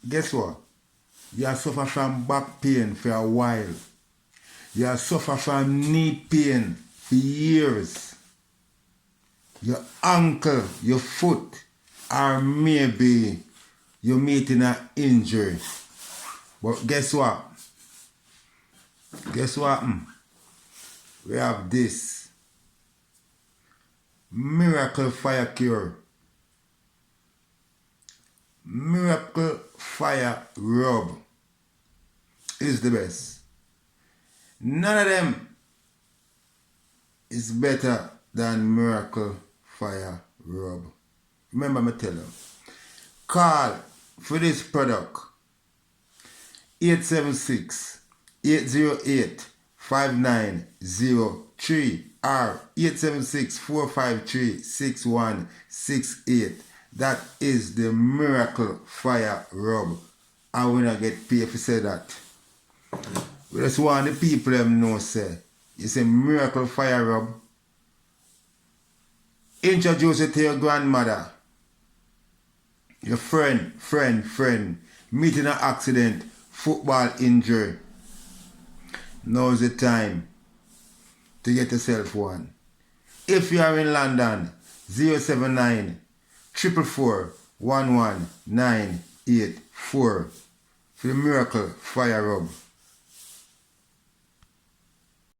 guess what? You suffer from back pain for a while. You suffer from knee pain for years. Your ankle, your foot, or maybe you're meeting an injury. But guess what? Guess what? We have this miracle fire cure. Miracle fire rub is the best. None of them is better than miracle fire rub. Remember me tell you. Call for this product 876-808-5903 or 876-453-6168. That is the miracle fire rub. I will not get paid if you say that. We just want the people them know say. You say miracle fire rub. Introduce it to your grandmother. Your friend, meeting an accident, football injury. Now's the time to get yourself one. If you are in London, 079 444 11984 for the miracle fire rub.